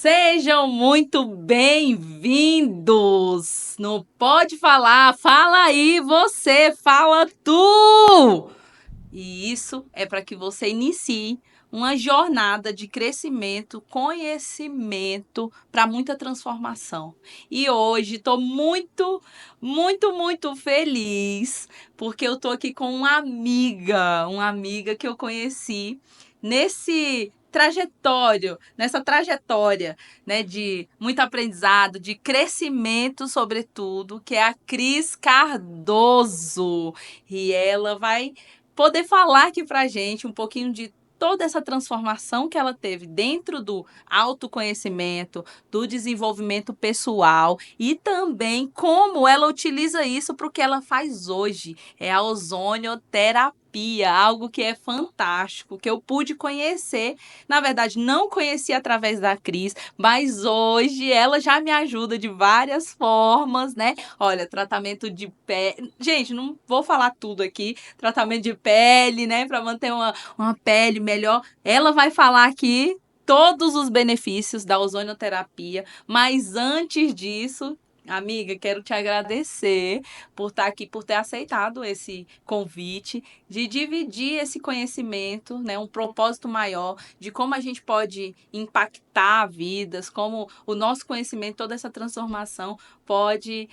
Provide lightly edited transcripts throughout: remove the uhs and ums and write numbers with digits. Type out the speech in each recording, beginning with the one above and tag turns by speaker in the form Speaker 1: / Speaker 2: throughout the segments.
Speaker 1: Sejam muito bem-vindos no Pode Falar, fala aí você, fala tu! E isso é para que você inicie uma jornada de crescimento, conhecimento para muita transformação. E hoje estou muito feliz porque eu estou aqui com uma amiga que eu conheci nessa trajetória, né, de muito aprendizado, de crescimento, sobretudo, que é a Cris Cardoso. E ela vai poder falar aqui pra gente um pouquinho de toda essa transformação que ela teve dentro do autoconhecimento, do desenvolvimento pessoal e também como ela utiliza isso para o que ela faz hoje. É a ozonioterapia, algo que é fantástico, que eu pude conhecer. Na verdade, não conheci através da Cris, mas hoje ela já me ajuda de várias formas, né? Olha, tratamento de pele. Gente, não vou falar tudo aqui. Tratamento de pele, né? Para manter uma pele melhor. Ela vai falar aqui todos os benefícios da ozonioterapia. Mas antes disso, amiga, quero te agradecer por estar aqui, por ter aceitado esse convite, de dividir esse conhecimento, né? Um propósito maior de como a gente pode impactar vidas, como o nosso conhecimento, toda essa transformação pode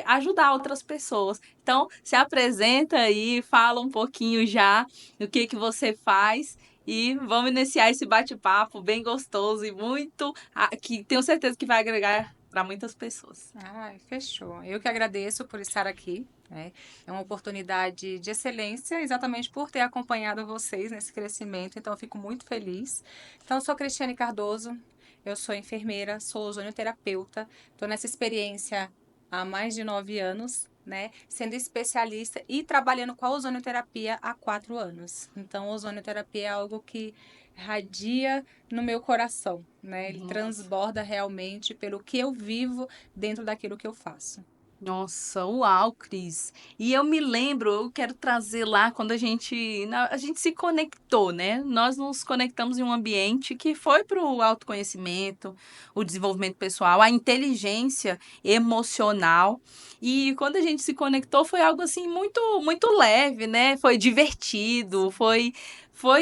Speaker 1: ajudar outras pessoas. Então, se apresenta aí, fala um pouquinho já do que você faz e vamos iniciar esse bate-papo bem gostoso e muito que tenho certeza que vai agregar para muitas pessoas.
Speaker 2: Ai, fechou. Eu que agradeço por estar aqui, né? É uma oportunidade de excelência, exatamente por ter acompanhado vocês nesse crescimento, então eu fico muito feliz. Então, eu sou Cristiane Cardoso, eu sou enfermeira, sou ozonioterapeuta, estou nessa experiência há mais de 9 anos, né? Sendo especialista e trabalhando com a ozonioterapia há 4 anos. Então, a ozonioterapia é algo que radia no meu coração, né? Ele
Speaker 1: Nossa.
Speaker 2: transborda realmente pelo que eu vivo dentro daquilo que eu faço.
Speaker 1: Nossa, uau, Cris. E eu me lembro, eu quero trazer lá quando a gente se conectou, né? Nós nos conectamos em um ambiente que foi para o autoconhecimento, o desenvolvimento pessoal, a inteligência emocional. E quando a gente se conectou foi algo assim muito leve, né? Foi divertido, foi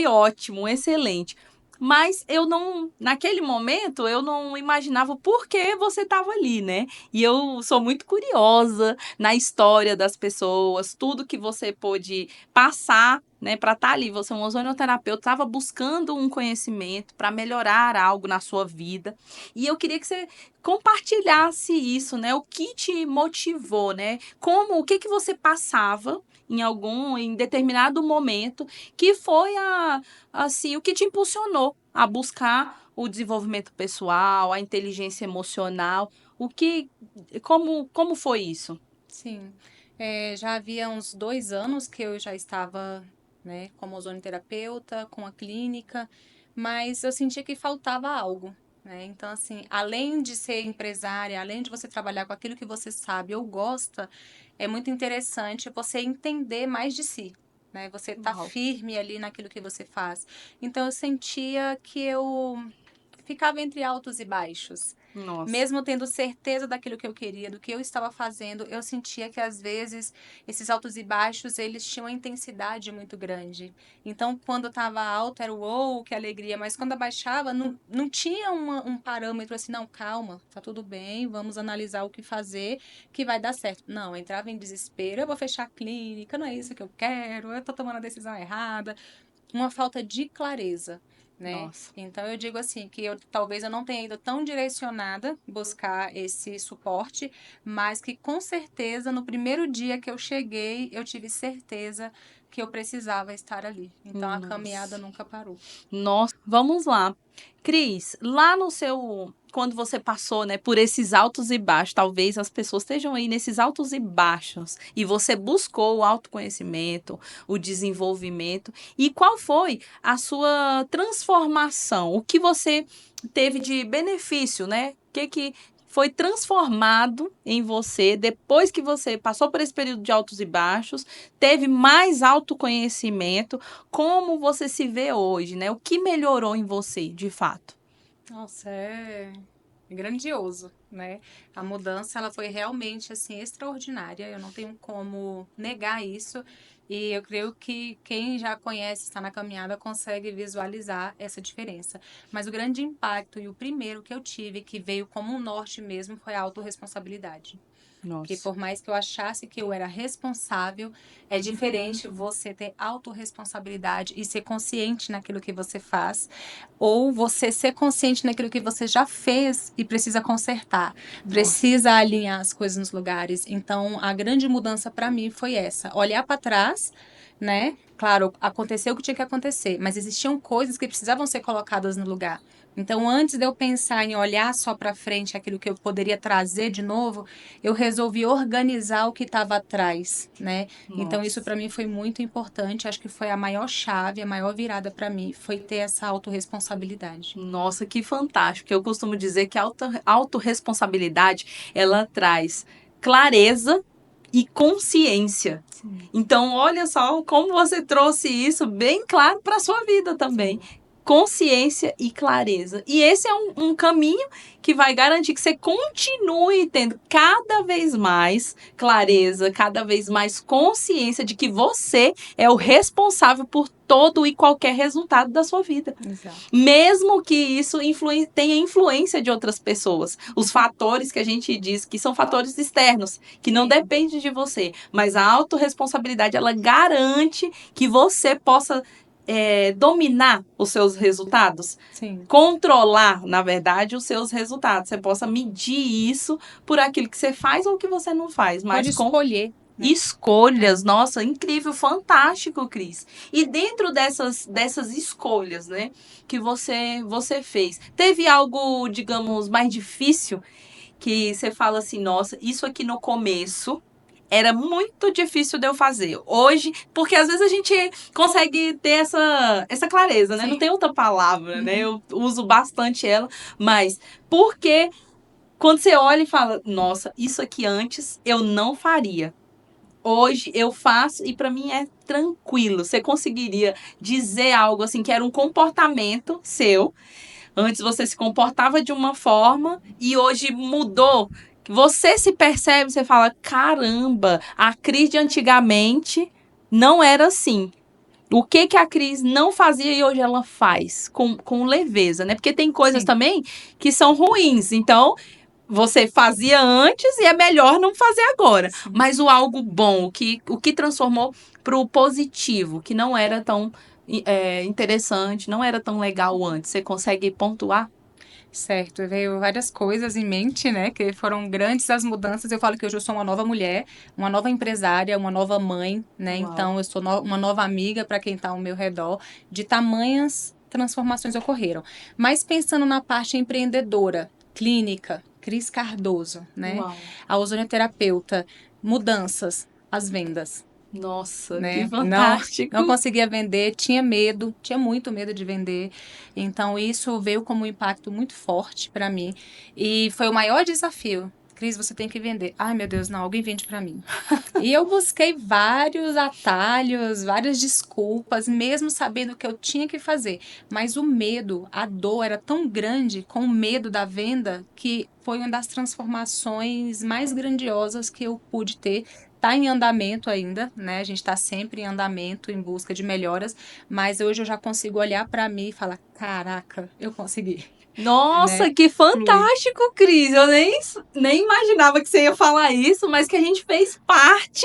Speaker 1: ótimo, excelente. Mas eu não, naquele momento, eu não imaginava por que você estava ali, né? E eu sou muito curiosa na história das pessoas, tudo que você pôde passar, né, para estar ali. Você é um ozonoterapeuta, estava buscando um conhecimento para melhorar algo na sua vida. E eu queria que você compartilhasse isso, né? O que te motivou, né? O que você passava em determinado momento que foi assim, o que te impulsionou a buscar o desenvolvimento pessoal, a inteligência emocional, o que como foi isso?
Speaker 2: Sim, já havia uns 2 anos que eu já estava, né, como ozonoterapeuta, com a clínica, mas eu sentia que faltava algo, né? Então, assim, além de ser empresária, além de você trabalhar com aquilo que você sabe ou gosta, é muito interessante você entender mais de si, né? Você tá
Speaker 1: Uau.
Speaker 2: firme ali naquilo que você faz. Então, eu sentia que eu ficava entre altos e baixos.
Speaker 1: Nossa.
Speaker 2: Mesmo tendo certeza daquilo que eu queria, do que eu estava fazendo, eu sentia que às vezes esses altos e baixos, eles tinham uma intensidade muito grande. Então, quando estava alto era uou, que alegria, mas quando abaixava, não tinha um parâmetro assim, não, calma, tá tudo bem, vamos analisar o que fazer, que vai dar certo. Não, eu entrava em desespero, eu vou fechar a clínica, não é isso que eu quero, eu tô tomando a decisão errada, uma falta de clareza, né?
Speaker 1: Nossa.
Speaker 2: Então eu digo assim que talvez eu não tenha ido tão direcionada buscar esse suporte, mas que com certeza no primeiro dia que eu cheguei, eu tive certeza que eu precisava estar ali. Então a caminhada
Speaker 1: Nossa.
Speaker 2: nunca parou.
Speaker 1: Nossa, vamos lá. Cris, lá no seu. Quando você passou, né, por esses altos e baixos, talvez as pessoas estejam aí nesses altos e baixos, e você buscou o autoconhecimento, o desenvolvimento, e qual foi a sua transformação? O que você teve de benefício, né? O que foi transformado em você depois que você passou por esse período de altos e baixos, teve mais autoconhecimento? Como você se vê hoje, né? O que melhorou em você, de fato?
Speaker 2: Nossa, é grandioso, né? A mudança, ela foi realmente, assim, extraordinária. Eu não tenho como negar isso. E eu creio que quem já conhece, está na caminhada, consegue visualizar essa diferença. Mas o grande impacto e o primeiro que eu tive, que veio como um norte mesmo, foi a autorresponsabilidade. Porque
Speaker 1: Nossa.
Speaker 2: por mais que eu achasse que eu era responsável, é diferente você ter autorresponsabilidade e ser consciente naquilo que você faz, ou você ser consciente naquilo que você já fez e precisa consertar,
Speaker 1: Nossa.
Speaker 2: precisa alinhar as coisas nos lugares. Então, a grande mudança para mim foi essa: olhar para trás, né? Claro, aconteceu o que tinha que acontecer, mas existiam coisas que precisavam ser colocadas no lugar. Então, antes de eu pensar em olhar só para frente aquilo que eu poderia trazer de novo, eu resolvi organizar o que estava atrás, né? Então isso
Speaker 1: Nossa.
Speaker 2: para mim foi muito importante. Acho que foi a maior chave, a maior virada para mim, foi ter essa autorresponsabilidade.
Speaker 1: Nossa, que fantástico. Eu costumo dizer que a autorresponsabilidade, ela traz clareza e consciência.
Speaker 2: Sim,
Speaker 1: Então, olha só como você trouxe isso bem claro para a sua vida também.
Speaker 2: sim,
Speaker 1: Consciência e clareza. E esse é um caminho que vai garantir que você continue tendo cada vez mais clareza, cada vez mais consciência de que você é o responsável por todo e qualquer resultado da sua vida.
Speaker 2: exato.
Speaker 1: Mesmo que isso tenha influência de outras pessoas. Os fatores que a gente diz que são fatores externos, que não
Speaker 2: Sim,
Speaker 1: dependem de você. Mas a autorresponsabilidade, ela garante que você possa dominar os seus resultados.
Speaker 2: sim.
Speaker 1: Controlar, na verdade, os seus resultados. Você possa medir isso por aquilo que você faz ou que você não faz,
Speaker 2: Pode
Speaker 1: mas com
Speaker 2: escolher, né? É.
Speaker 1: escolhas. Nossa, incrível, fantástico, Cris. E dentro dessas escolhas, né, que você fez, teve algo, digamos, mais difícil que você fala assim, nossa, isso aqui no começo era muito difícil de eu fazer. Hoje, porque às vezes a gente consegue ter essa clareza, né? Não
Speaker 2: Sim.
Speaker 1: tem outra palavra, né?
Speaker 2: Uhum.
Speaker 1: Eu uso bastante ela, mas porque quando você olha e fala, nossa, isso aqui antes eu não faria. Hoje eu faço e para mim é tranquilo. Você conseguiria dizer algo assim que era um comportamento seu? Antes você se comportava de uma forma e hoje mudou. Você se percebe, você fala: caramba, a Cris de antigamente não era assim. O que que a Cris não fazia e hoje ela faz com leveza, né? Porque tem coisas
Speaker 2: Sim.
Speaker 1: também que são ruins. Então, você fazia antes e é melhor não fazer agora.
Speaker 2: Sim.
Speaker 1: Mas o algo bom, o que transformou para o positivo, que não era tão interessante, não era tão legal antes. Você consegue pontuar?
Speaker 2: Certo, veio várias coisas em mente, né, que foram grandes as mudanças. Eu falo que hoje eu sou uma nova mulher, uma nova empresária, uma nova mãe, né?
Speaker 1: Uau.
Speaker 2: Então eu sou uma nova amiga para quem está ao meu redor. De tamanhas transformações ocorreram. Mas pensando na parte empreendedora, clínica, Cris Cardoso, né?
Speaker 1: Uau.
Speaker 2: A ozonoterapeuta, mudanças, as vendas,
Speaker 1: Nossa, que
Speaker 2: né? Não
Speaker 1: fantástico.
Speaker 2: conseguia vender, tinha medo, tinha muito medo de vender. Então isso veio como um impacto muito forte para mim e foi o maior desafio. Cris, você tem que vender. Ai, meu Deus, não, alguém vende para mim. E eu busquei vários atalhos, várias desculpas, mesmo sabendo o que eu tinha que fazer. Mas o medo, a dor era tão grande com o medo da venda que foi uma das transformações mais grandiosas que eu pude ter. Está em andamento ainda, né? A gente está sempre em andamento, em busca de melhoras, mas hoje eu já consigo olhar para mim e falar: caraca, eu consegui, né?
Speaker 1: Nossa, que
Speaker 2: Flui.
Speaker 1: fantástico, Cris. Eu nem imaginava que você ia falar isso, mas que a gente fez parte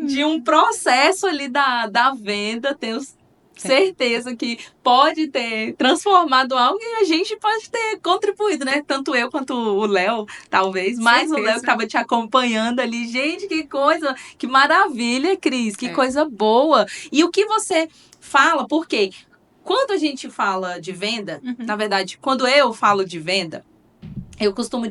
Speaker 1: de
Speaker 2: Sim,
Speaker 1: um processo ali da venda. Tenho
Speaker 2: sim,
Speaker 1: certeza que pode ter transformado algo e a gente pode ter contribuído, né? Tanto eu quanto o Léo, talvez. Mais o Léo que
Speaker 2: certeza.
Speaker 1: estava te acompanhando ali. Gente, que coisa, que maravilha, Cris. Que
Speaker 2: É.
Speaker 1: coisa boa. E o que você fala, por quê? Quando a gente fala de venda, na
Speaker 2: Uhum.
Speaker 1: verdade, quando eu falo de venda, eu costumo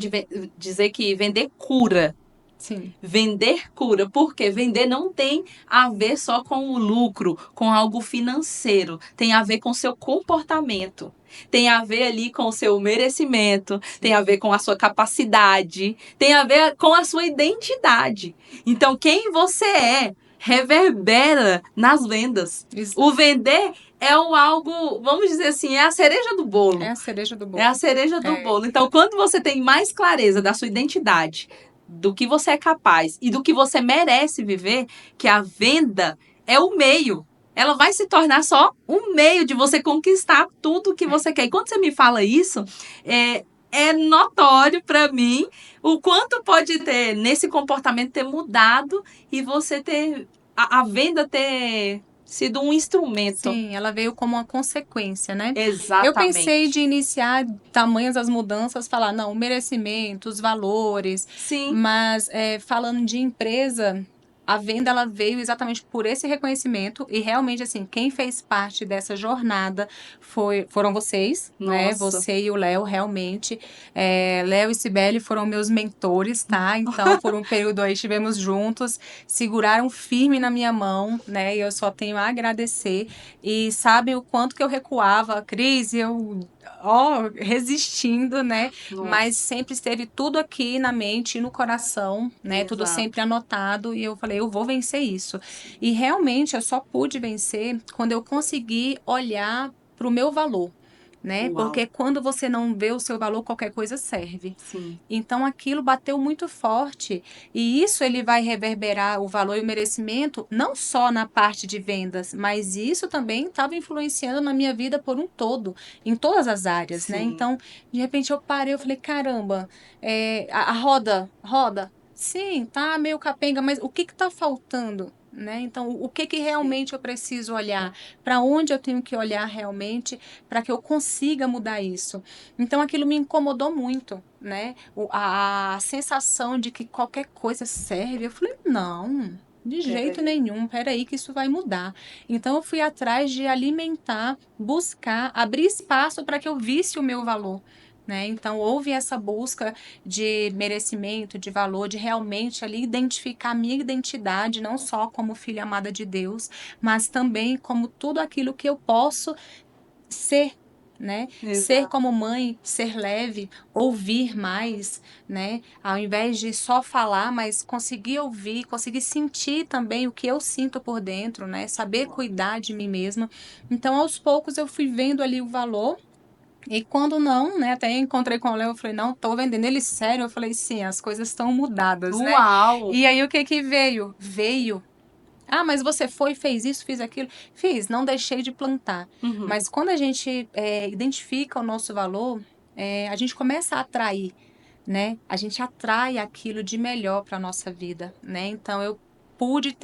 Speaker 1: dizer que vender cura.
Speaker 2: Sim,
Speaker 1: Vender cura, porque vender não tem a ver só com o lucro, com algo financeiro, tem a ver com o seu comportamento, tem a ver ali com o seu merecimento, tem a ver com a sua capacidade, tem a ver com a sua identidade. Então, quem você é reverbera nas vendas. O
Speaker 2: exato.
Speaker 1: vender é o algo, vamos dizer assim, é a cereja do bolo.
Speaker 2: É a cereja do bolo.
Speaker 1: É a cereja do bolo. Então, quando você tem mais clareza da sua identidade, do que você é capaz e do que você merece viver, que a venda é o meio. Ela vai se tornar só um meio de você conquistar tudo que você quer. E quando você me fala isso, é notório para mim o quanto pode ter nesse comportamento ter mudado e você ter a venda ter sido um instrumento.
Speaker 2: Sim, ela veio como uma consequência, né?
Speaker 1: Exatamente.
Speaker 2: Eu pensei de iniciar tamanhas as mudanças, falar, não, o merecimento, os valores,
Speaker 1: Sim.
Speaker 2: mas falando de empresa, a venda ela veio exatamente por esse reconhecimento e realmente assim, quem fez parte dessa jornada foram vocês, né?
Speaker 1: Nossa.
Speaker 2: Você e o Léo, realmente. Léo e Cibele foram meus mentores, tá? Então, por um período aí estivemos juntos, seguraram firme na minha mão, né? E eu só tenho a agradecer. E sabe o quanto que eu recuava, Cris, resistindo, né?
Speaker 1: Nossa.
Speaker 2: Mas sempre esteve tudo aqui na mente e no coração, né?
Speaker 1: Exato.
Speaker 2: Tudo sempre anotado. E eu falei, eu vou vencer isso. E realmente eu só pude vencer quando eu consegui olhar para o meu valor. Né?
Speaker 1: Uau.
Speaker 2: Porque quando você não vê o seu valor, qualquer coisa serve.
Speaker 1: Sim.
Speaker 2: Então aquilo bateu muito forte e isso ele vai reverberar o valor e o merecimento não só na parte de vendas, mas isso também estava influenciando na minha vida por um todo, em todas as áreas, né?
Speaker 1: Sim.
Speaker 2: Então, de repente eu parei, eu falei, caramba, a roda, sim, tá meio capenga, mas o que tá faltando? Né? Então, o que realmente eu preciso olhar? Para onde eu tenho que olhar realmente para que eu consiga mudar isso? Então, aquilo me incomodou muito, né? A sensação de que qualquer coisa serve. Eu falei, não, de jeito nenhum, peraí que isso vai mudar. Então, eu fui atrás de alimentar, buscar, abrir espaço para que eu visse o meu valor. Né? Então, houve essa busca de merecimento, de valor, de realmente ali identificar a minha identidade, não só como filha amada de Deus, mas também como tudo aquilo que eu posso ser, né?
Speaker 1: Exato.
Speaker 2: Ser como mãe, ser leve, ouvir mais, né? Ao invés de só falar, mas conseguir ouvir, conseguir sentir também o que eu sinto por dentro, né? Saber cuidar de mim mesma. Então, aos poucos, eu fui vendo ali o valor. E quando não, né, até encontrei com o Léo, eu falei, não, tô vendendo ele sério. Eu falei, sim, as coisas estão mudadas, né?
Speaker 1: Uau!
Speaker 2: E aí, o que veio? Veio. Ah, mas você foi, fez isso, fez aquilo. Fiz, não deixei de plantar.
Speaker 1: Uhum.
Speaker 2: Mas quando a gente identifica o nosso valor, a gente começa a atrair, né? A gente atrai aquilo de melhor para nossa vida, né? Então, eu pude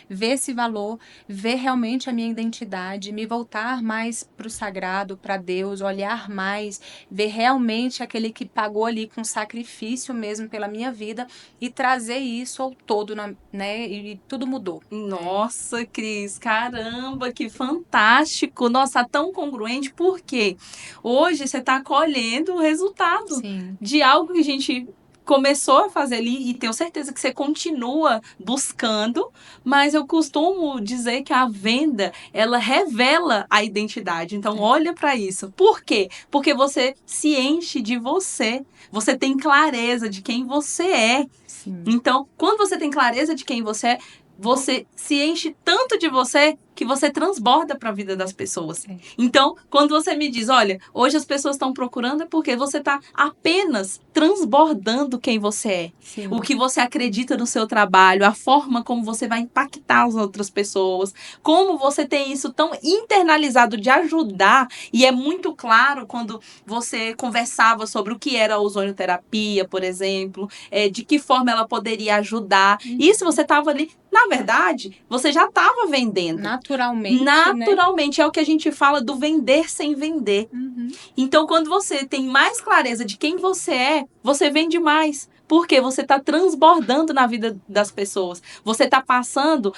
Speaker 2: ver esse valor, ver realmente a minha identidade, me voltar mais para o sagrado, para Deus, olhar mais, ver realmente aquele que pagou ali com sacrifício mesmo pela minha vida e trazer isso ao todo, né? E tudo mudou.
Speaker 1: Nossa, Cris, caramba, que fantástico! Nossa, tão congruente, porque hoje você está colhendo o resultado
Speaker 2: Sim.
Speaker 1: de algo que a gente começou a fazer ali e tenho certeza que você continua buscando, mas eu costumo dizer que a venda, ela revela a identidade. Então, olha para isso. Por quê? Porque você se enche de você. Você tem clareza de quem você é.
Speaker 2: Sim.
Speaker 1: Então, quando você tem clareza de quem você é, você se enche tanto de você que você transborda para a vida das pessoas. Então, quando você me diz, olha, hoje as pessoas estão procurando, é porque você está apenas transbordando quem você é.
Speaker 2: Sim.
Speaker 1: O que você acredita no seu trabalho, a forma como você vai impactar as outras pessoas, como você tem isso tão internalizado de ajudar. E é muito claro quando você conversava sobre o que era a ozonioterapia, por exemplo, de que forma ela poderia ajudar. Isso você estava ali. Na verdade, você já estava vendendo.
Speaker 2: Naturalmente,
Speaker 1: Naturalmente, né? É o que a gente fala do vender sem vender.
Speaker 2: Uhum.
Speaker 1: Então, quando você tem mais clareza de quem você é, você vende mais. Porque você está transbordando na vida das pessoas. Você está passando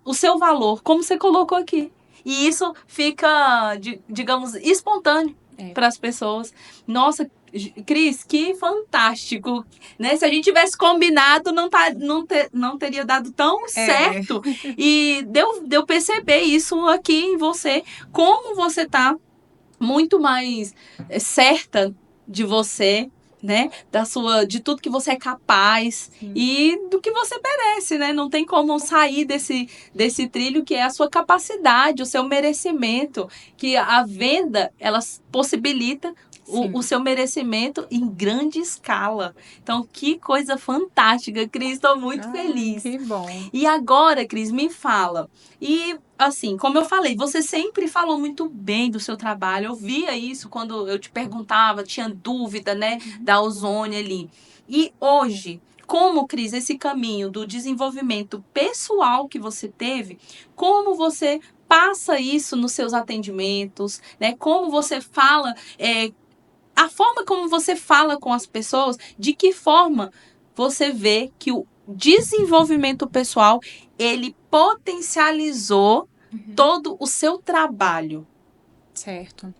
Speaker 1: o seu valor, como você colocou aqui. E isso fica, digamos, espontâneo para as pessoas. Nossa, Cris, que fantástico, né? Se a gente tivesse combinado, não teria dado tão certo. E deu perceber isso aqui em você, como você tá muito mais certa de você, né? De tudo que você é capaz e do que você merece, né? Não tem como sair desse trilho que é a sua capacidade, o seu merecimento, que a venda, ela possibilita o seu merecimento em grande escala. Então, que coisa fantástica, Cris, estou muito feliz.
Speaker 2: Que bom.
Speaker 1: E agora, Cris, me fala. E assim, como eu falei, você sempre falou muito bem do seu trabalho. Eu via isso quando eu te perguntava, tinha dúvida, né, da Ozônia ali. E hoje, como, Cris, esse caminho do desenvolvimento pessoal que você teve, como você passa isso nos seus atendimentos, né? Como você fala, a forma como você fala com as pessoas, de que forma você vê que o desenvolvimento pessoal ele potencializou todo o seu trabalho.
Speaker 2: Certo.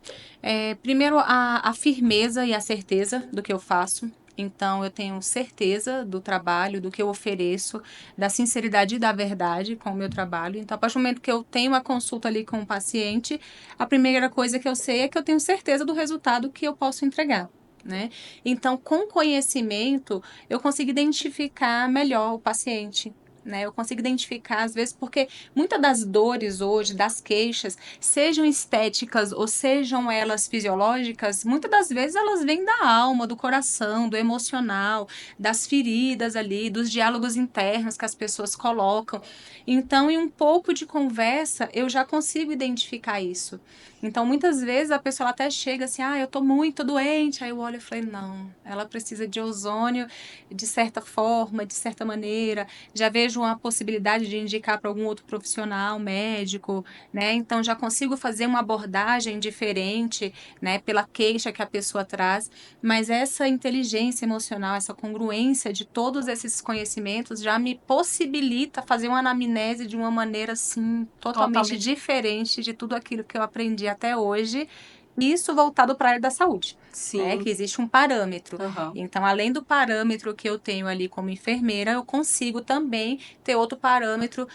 Speaker 2: Primeiro, a firmeza e a certeza do que eu faço. Então, eu tenho certeza do trabalho, do que eu ofereço, da sinceridade e da verdade com o meu trabalho. Então, a partir do momento que eu tenho uma consulta ali com o paciente, a primeira coisa que eu sei é que eu tenho certeza do resultado que eu posso entregar, né? Então, com conhecimento, eu consigo identificar melhor o paciente, né? Eu consigo identificar, às vezes, porque muitas das dores hoje, das queixas, sejam estéticas ou sejam elas fisiológicas, muitas das vezes elas vêm da alma, do coração, do emocional, das feridas ali, dos diálogos internos que as pessoas colocam. Então, em um pouco de conversa, eu já consigo identificar isso. Então, muitas vezes a pessoa até chega assim, eu tô muito doente. Aí eu olho e falei, não, ela precisa de ozônio de certa forma, de certa maneira. Já vejo uma possibilidade de indicar para algum outro profissional, médico, né? Então, já consigo fazer uma abordagem diferente, né? Pela queixa que a pessoa traz. Mas essa inteligência emocional, essa congruência de todos esses conhecimentos já me possibilita fazer uma anamnese de uma maneira, assim, totalmente diferente de tudo aquilo que eu aprendi até hoje. Isso voltado para a área da saúde, né?
Speaker 1: Sim.
Speaker 2: Que existe um parâmetro.
Speaker 1: Uhum.
Speaker 2: Então, além do parâmetro que eu tenho ali como enfermeira, eu consigo também ter outro parâmetro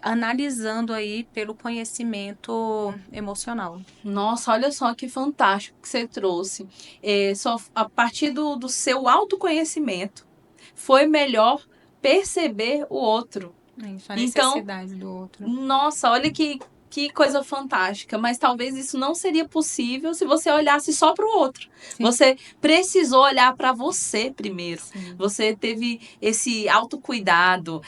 Speaker 2: analisando aí pelo conhecimento emocional.
Speaker 1: Nossa, olha só que fantástico que você trouxe. Só a partir do seu autoconhecimento foi melhor perceber o outro.
Speaker 2: Isso, a
Speaker 1: Então,
Speaker 2: necessidade do outro.
Speaker 1: nossa, olha que coisa fantástica. Mas talvez isso não seria possível se você olhasse só para o outro.
Speaker 2: Sim.
Speaker 1: Você precisou olhar para você primeiro.
Speaker 2: Sim.
Speaker 1: Você teve esse autocuidado,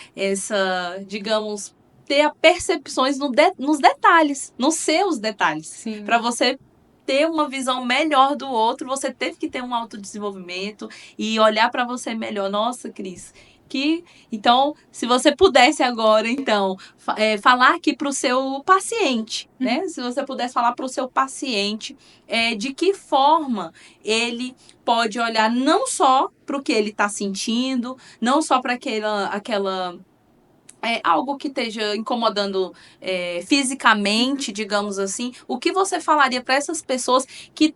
Speaker 1: digamos, ter percepções nos detalhes, nos seus detalhes. Para você ter uma visão melhor do outro, você teve que ter um autodesenvolvimento e olhar para você melhor. Nossa, Cris, então, se você pudesse agora, então, falar aqui para o seu paciente, né? Se você pudesse falar para o seu paciente de que forma ele pode olhar não só para o que ele está sentindo, não só para aquela algo que esteja incomodando fisicamente, digamos assim, o que você falaria para essas pessoas que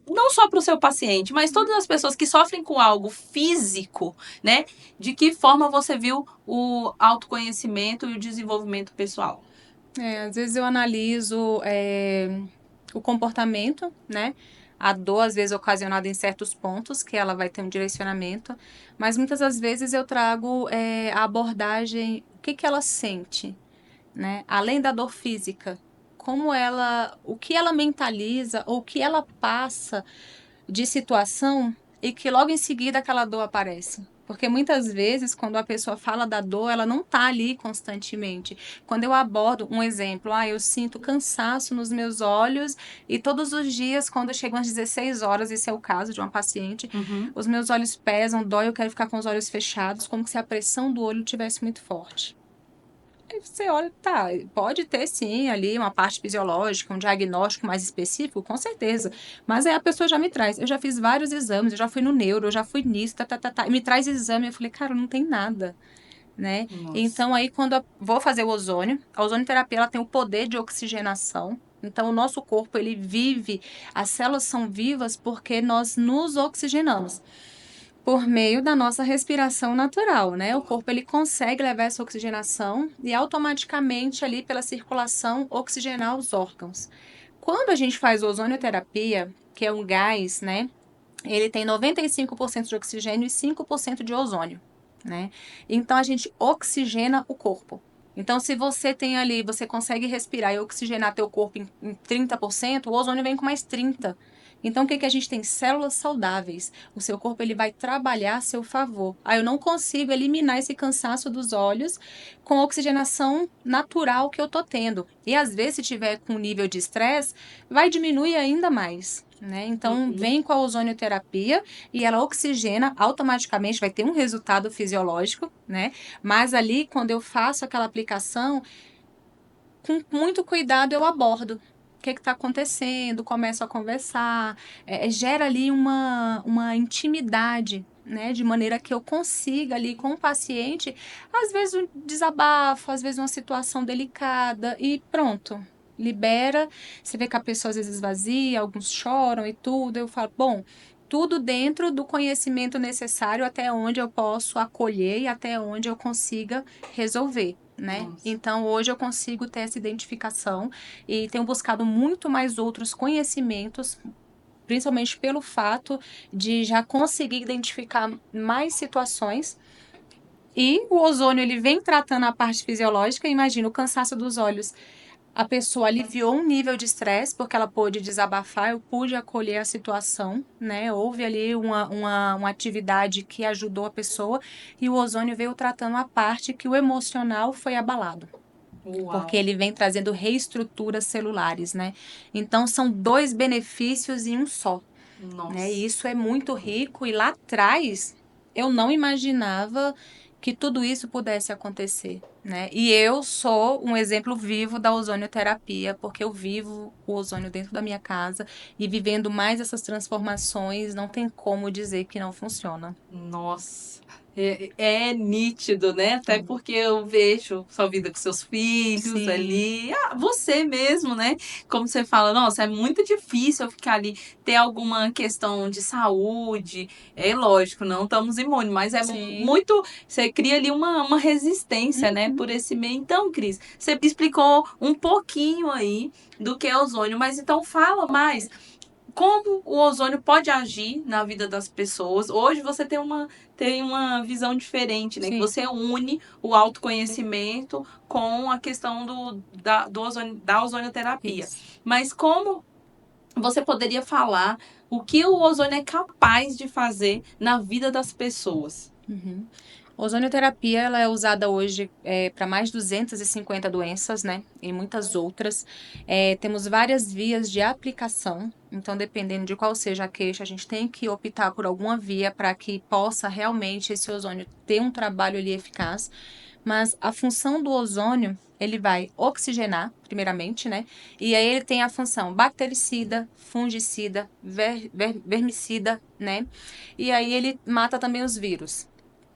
Speaker 1: não só para o seu paciente, mas todas as pessoas que sofrem com algo físico, né? De que forma você viu o autoconhecimento e o desenvolvimento pessoal?
Speaker 2: Às vezes eu analiso o comportamento, né? A dor, às vezes, ocasionada em certos pontos, que ela vai ter um direcionamento, mas muitas das vezes eu trago a abordagem, o que ela sente, né? Além da dor física, o que ela mentaliza ou o que ela passa de situação e que logo em seguida aquela dor aparece. Porque muitas vezes, quando a pessoa fala da dor, ela não está ali constantemente. Quando eu abordo um exemplo, eu sinto cansaço nos meus olhos e todos os dias, quando chegam às 16 horas, esse é o caso de uma paciente, os meus olhos pesam, dói, eu quero ficar com os olhos fechados, como se a pressão do olho tivesse muito forte. Aí você olha, tá, pode ter sim ali uma parte fisiológica, um diagnóstico mais específico, com certeza. Mas aí a pessoa já me traz. Eu já fiz vários exames, eu já fui no neuro, eu já fui nisso, e me traz exame. Eu falei, cara, não tem nada, né?
Speaker 1: Nossa.
Speaker 2: Então aí quando eu vou fazer o ozônio, a ozonioterapia ela tem o poder de oxigenação. Então o nosso corpo ele vive, as células são vivas porque nós nos oxigenamos por meio da nossa respiração natural, né? O corpo ele consegue levar essa oxigenação e automaticamente ali pela circulação oxigenar os órgãos. Quando a gente faz ozonioterapia, que é um gás, né? ele tem 95% de oxigênio e 5% de ozônio, né? Então a gente oxigena o corpo. Então, se você tem ali, você consegue respirar e oxigenar teu corpo em 30%, o ozônio vem com mais 30%. Então, o que que a gente tem? Células saudáveis. O seu corpo ele vai trabalhar a seu favor. Aí eu não consigo eliminar esse cansaço dos olhos com a oxigenação natural que eu tô tendo. E às vezes, se tiver com nível de estresse, vai diminuir ainda mais. Né? Então,
Speaker 1: Uhum.
Speaker 2: vem com a ozonioterapia e ela oxigena automaticamente, vai ter um resultado fisiológico, né? Mas ali, quando eu faço aquela aplicação, com muito cuidado eu abordo. O que está acontecendo? Começo a conversar, gera ali uma intimidade, né? De maneira que eu consiga ali com o paciente, às vezes um desabafo, às vezes uma situação delicada e pronto. Libera, você vê que a pessoa às vezes esvazia, alguns choram e tudo. Eu falo, bom, tudo dentro do conhecimento necessário até onde eu posso acolher e até onde eu consiga resolver. Né?
Speaker 1: Nossa.
Speaker 2: Então, hoje eu consigo ter essa identificação e tenho buscado muito mais outros conhecimentos, principalmente pelo fato de já conseguir identificar mais situações. E o ozônio, ele vem tratando a parte fisiológica, imagina o cansaço dos olhos. A pessoa aliviou um nível de estresse, porque ela pôde desabafar, eu pude acolher a situação, né? Houve ali uma atividade que ajudou a pessoa e o ozônio veio tratando a parte que o emocional foi abalado, porque
Speaker 1: Uau.
Speaker 2: ele vem trazendo reestruturas celulares, né? Então, são dois benefícios em um só, né? E
Speaker 1: Nossa.
Speaker 2: isso é muito rico e lá atrás eu não imaginava que tudo isso pudesse acontecer, né? E eu sou um exemplo vivo da ozonioterapia, porque eu vivo o ozônio dentro da minha casa e vivendo mais essas transformações, não tem como dizer que não funciona.
Speaker 1: Nossa, é nítido, né? Até
Speaker 2: É.
Speaker 1: porque eu vejo sua vida com seus filhos
Speaker 2: Sim.
Speaker 1: ali, você mesmo, né? Como você fala, nossa, é muito difícil eu ficar ali, ter alguma questão de saúde. É lógico, não estamos imunes, mas é
Speaker 2: Sim.
Speaker 1: muito. Você cria ali uma resistência, né,
Speaker 2: Uhum.
Speaker 1: por esse meio. Então, Cris, você explicou um pouquinho aí do que é ozônio, mas então fala mais como o ozônio pode agir na vida das pessoas. Hoje você tem uma visão diferente, né? Que
Speaker 2: Sim.
Speaker 1: você une o autoconhecimento com a questão do ozônio, da ozonioterapia.
Speaker 2: Isso.
Speaker 1: Mas como você poderia falar o que o ozônio é capaz de fazer na vida das pessoas?
Speaker 2: Uhum. Ozonioterapia ela é usada hoje para mais de 250 doenças, né? E muitas outras. Temos várias vias de aplicação, então, dependendo de qual seja a queixa, a gente tem que optar por alguma via para que possa realmente esse ozônio ter um trabalho ali eficaz. Mas a função do ozônio, ele vai oxigenar, primeiramente, né? E aí ele tem a função bactericida, fungicida, vermicida, né? E aí ele mata também os vírus.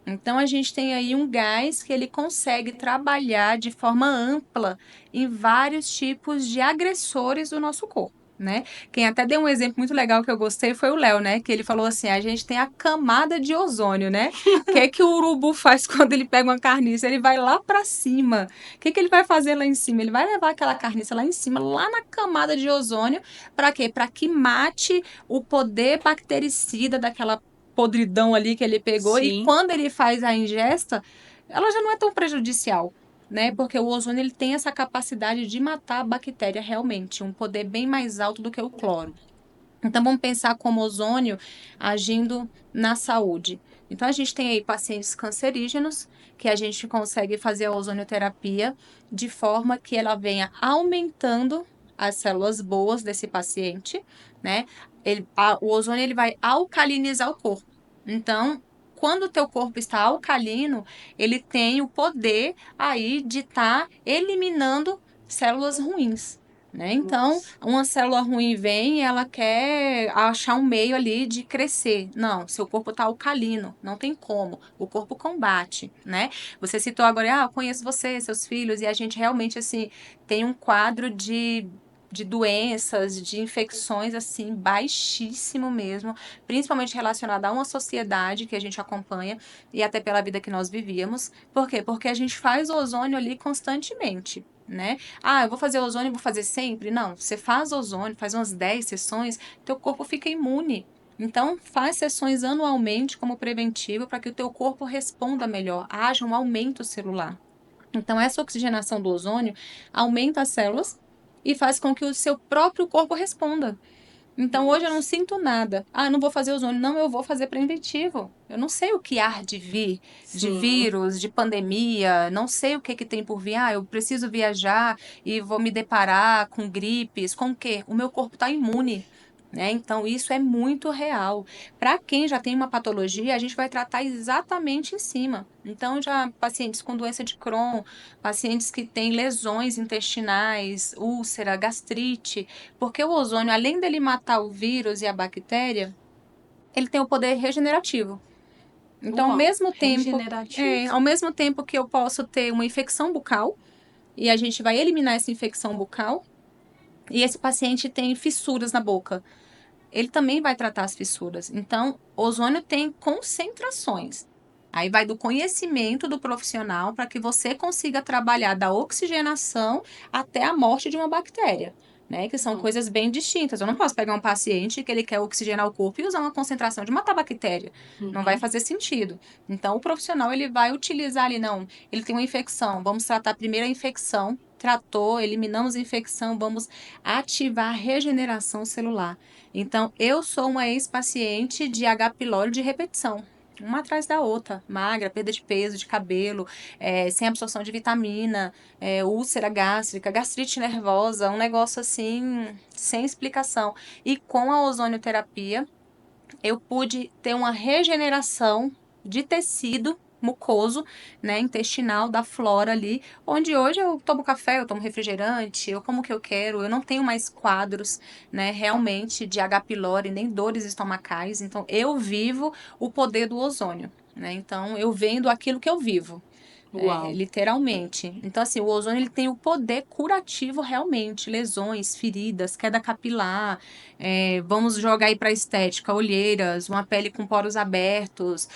Speaker 2: Então a gente tem aí um gás que ele consegue trabalhar de forma ampla em vários tipos de agressores do nosso corpo, né? Quem até deu um exemplo muito legal que eu gostei foi o Léo, né? Que ele falou assim: a gente tem a camada de ozônio, né? O que é que o urubu faz quando ele pega uma carniça? Ele vai lá para cima. O que é que ele vai fazer lá em cima? Ele vai levar aquela carniça lá em cima, lá na camada de ozônio, para quê? Para que mate o poder bactericida daquela podridão ali que ele pegou e
Speaker 1: Sim.
Speaker 2: quando ele faz a ingesta, ela já não é tão prejudicial, né? Porque o ozônio ele tem essa capacidade de matar a bactéria realmente, um poder bem mais alto do que o cloro. Então vamos pensar como ozônio agindo na saúde. Então a gente tem aí pacientes cancerígenos que a gente consegue fazer a ozonioterapia de forma que ela venha aumentando as células boas desse paciente, né? O ozônio ele vai alcalinizar o corpo. Então, quando o teu corpo está alcalino, ele tem o poder aí de estar eliminando células ruins. Né? Então,
Speaker 1: Nossa.
Speaker 2: uma célula ruim vem e ela quer achar um meio ali de crescer. Não, seu corpo está alcalino, não tem como. O corpo combate, né? Você citou agora, eu conheço você, seus filhos, e a gente realmente, assim, tem um quadro de doenças, de infecções, assim, baixíssimo mesmo, principalmente relacionado a uma sociedade que a gente acompanha e até pela vida que nós vivíamos. Por quê? Porque a gente faz ozônio ali constantemente, né? Ah, eu vou fazer ozônio e vou fazer sempre? Não, você faz ozônio, faz umas 10 sessões, teu corpo fica imune. Então, faz sessões anualmente como preventivo para que o teu corpo responda melhor, haja um aumento celular. Então, essa oxigenação do ozônio aumenta as células e faz com que o seu próprio corpo responda. Então, hoje eu não sinto nada. Ah, não vou fazer ozônio. Não, eu vou fazer preventivo. Eu não sei o que há de vir, de
Speaker 1: Sim.
Speaker 2: vírus, de pandemia, não sei o que que tem por vir. Ah, eu preciso viajar e vou me deparar com gripes, com o quê? O meu corpo está imune. Né? Então, isso é muito real. Para quem já tem uma patologia, a gente vai tratar exatamente em cima. Então, já pacientes com doença de Crohn, pacientes que têm lesões intestinais, úlcera, gastrite, porque o ozônio, além dele matar o vírus e a bactéria, ele tem o poder regenerativo. Então,
Speaker 1: Uau, regenerativo.
Speaker 2: ao mesmo tempo que eu posso ter uma infecção bucal, e a gente vai eliminar essa infecção bucal, e esse paciente tem fissuras na boca, ele também vai tratar as fissuras. Então, ozônio tem concentrações. Aí vai do conhecimento do profissional para que você consiga trabalhar da oxigenação até a morte de uma bactéria. Né, que são coisas bem distintas. Eu não posso pegar um paciente que ele quer oxigenar o corpo e usar uma concentração de matar a bactéria. Não vai fazer sentido. Então, o profissional ele vai utilizar ali, não, ele tem uma infecção, vamos tratar primeiro a infecção, tratou, eliminamos a infecção, vamos ativar a regeneração celular. Então, eu sou uma ex-paciente de H. pylori de repetição. Uma atrás da outra, magra, perda de peso, de cabelo, sem absorção de vitamina, úlcera gástrica, gastrite nervosa, um negócio assim, sem explicação. E com a ozonioterapia, eu pude ter uma regeneração de tecido mucoso, né, intestinal da flora ali, onde hoje eu tomo café, eu tomo refrigerante, eu como o que eu quero, eu não tenho mais quadros, né, realmente de H. pylori, nem dores estomacais, então eu vivo o poder do ozônio, né, então eu vendo aquilo que eu vivo.
Speaker 1: Uau.
Speaker 2: Literalmente. Então, assim, o ozônio ele tem o poder curativo realmente. Lesões, feridas, queda capilar. Vamos jogar aí para estética, olheiras, uma pele com poros abertos.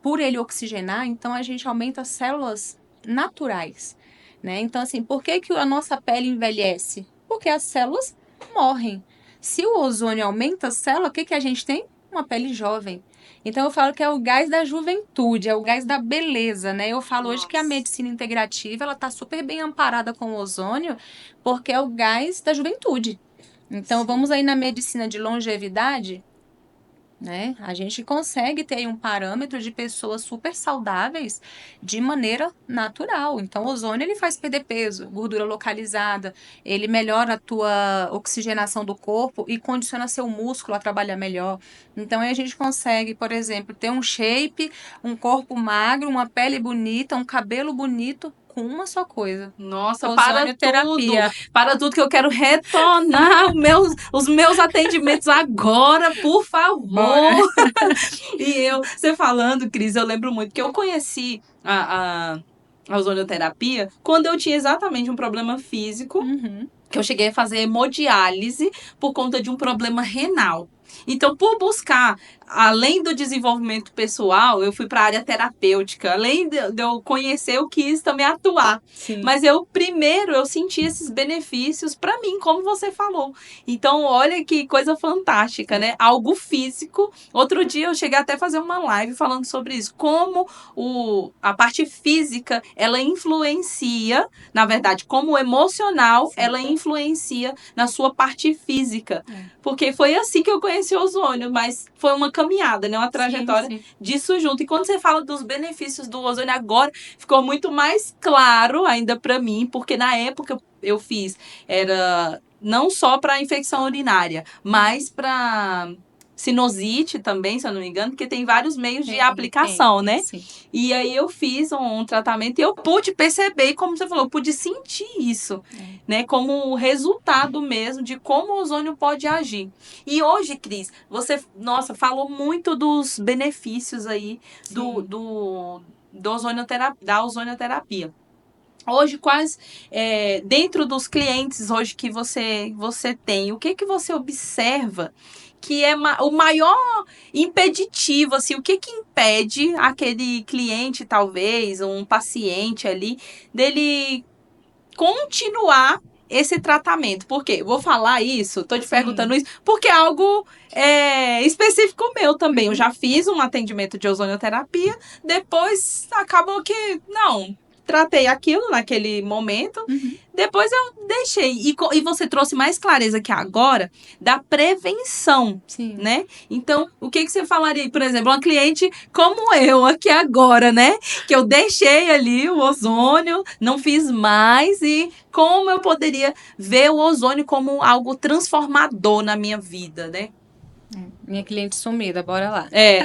Speaker 2: Por ele oxigenar, então a gente aumenta as células naturais. Né? Então, assim, por que que a nossa pele envelhece? Porque as células morrem. Se o ozônio aumenta a célula, o que que a gente tem? Uma pele jovem. Então eu falo que é o gás da juventude, é o gás da beleza, né? Eu falo hoje que a
Speaker 1: Nossa.
Speaker 2: medicina integrativa, ela tá super bem amparada com o ozônio, porque é o gás da juventude. Então
Speaker 1: Sim.
Speaker 2: vamos aí na medicina de longevidade, né? A gente consegue ter aí um parâmetro de pessoas super saudáveis de maneira natural. Então, o ozônio ele faz perder peso, gordura localizada, ele melhora a tua oxigenação do corpo e condiciona seu músculo a trabalhar melhor. Então, aí a gente consegue, por exemplo, ter um shape, um corpo magro, uma pele bonita, um cabelo bonito com uma só coisa.
Speaker 1: Nossa,
Speaker 2: Ozonioterapia.
Speaker 1: para tudo que eu quero retornar os meus atendimentos agora, por
Speaker 2: Bora.
Speaker 1: favor. Você falando, Cris, eu lembro muito que eu conheci a ozonioterapia quando eu tinha exatamente um problema físico,
Speaker 2: Uhum.
Speaker 1: que eu cheguei a fazer hemodiálise por conta de um problema renal. Então, por buscar, além do desenvolvimento pessoal, eu fui para a área terapêutica. Além de eu conhecer, eu quis também atuar.
Speaker 2: Sim.
Speaker 1: Mas primeiro, eu senti esses benefícios para mim, como você falou. Então, olha que coisa fantástica, né? Algo físico. Outro dia, eu cheguei até a fazer uma live falando sobre isso. Como a parte física, ela influencia, na verdade, como o emocional, ela influencia na sua parte física. Porque foi assim que eu conheci o ozônio, mas foi uma caminhada, né? Uma trajetória
Speaker 2: Sim.
Speaker 1: disso junto. E quando você fala dos benefícios do ozônio agora, ficou muito mais claro ainda para mim, porque na época eu fiz, era não só para infecção urinária, mas para sinusite também, se eu não me engano, porque tem vários meios de aplicação, né?
Speaker 2: Sim.
Speaker 1: E aí eu fiz um tratamento e eu pude perceber, como você falou, eu pude sentir isso, né? Como resultado mesmo de como o ozônio pode agir. E hoje, Cris, você, nossa, falou muito dos benefícios aí do da ozonioterapia. Hoje, quais, dentro dos clientes hoje que você tem, o que você observa que é o maior impeditivo, assim, o que impede aquele cliente, talvez, um paciente ali, dele continuar esse tratamento? Por quê? Vou falar isso, tô te
Speaker 2: Sim.
Speaker 1: perguntando isso, porque é algo específico meu também. Eu já fiz um atendimento de ozonioterapia, depois acabou que, não, tratei aquilo naquele momento,
Speaker 2: Uhum.
Speaker 1: depois eu deixei. E você trouxe mais clareza que agora da prevenção,
Speaker 2: Sim.
Speaker 1: né? Então, o que você falaria, por exemplo, uma cliente como eu aqui agora, né? Que eu deixei ali o ozônio, não fiz mais, e como eu poderia ver o ozônio como algo transformador na minha vida, né?
Speaker 2: Minha cliente sumida, bora lá.
Speaker 1: É.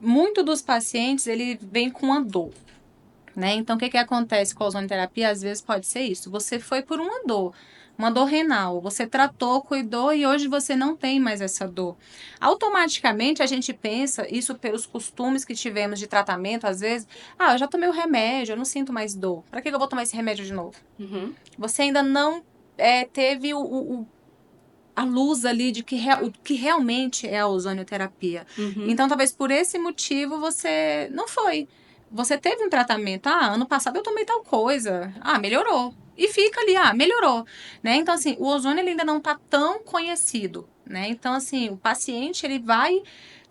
Speaker 2: Muito dos pacientes, ele vem com uma dor, né? Então, o que acontece com a ozonioterapia? Às vezes pode ser isso. Você foi por uma dor renal. Você tratou, cuidou e hoje você não tem mais essa dor. Automaticamente, a gente pensa, isso pelos costumes que tivemos de tratamento, às vezes, eu já tomei o remédio, eu não sinto mais dor. Para que eu vou tomar esse remédio de novo?
Speaker 1: Uhum.
Speaker 2: Você ainda não teve a luz ali de o que realmente é a ozonioterapia.
Speaker 1: Uhum.
Speaker 2: Então, talvez por esse motivo você não foi. Você teve um tratamento, ano passado eu tomei tal coisa, melhorou. E fica ali, melhorou, né? Então, assim, o ozônio ele ainda não está tão conhecido, né? Então, assim, o paciente, ele vai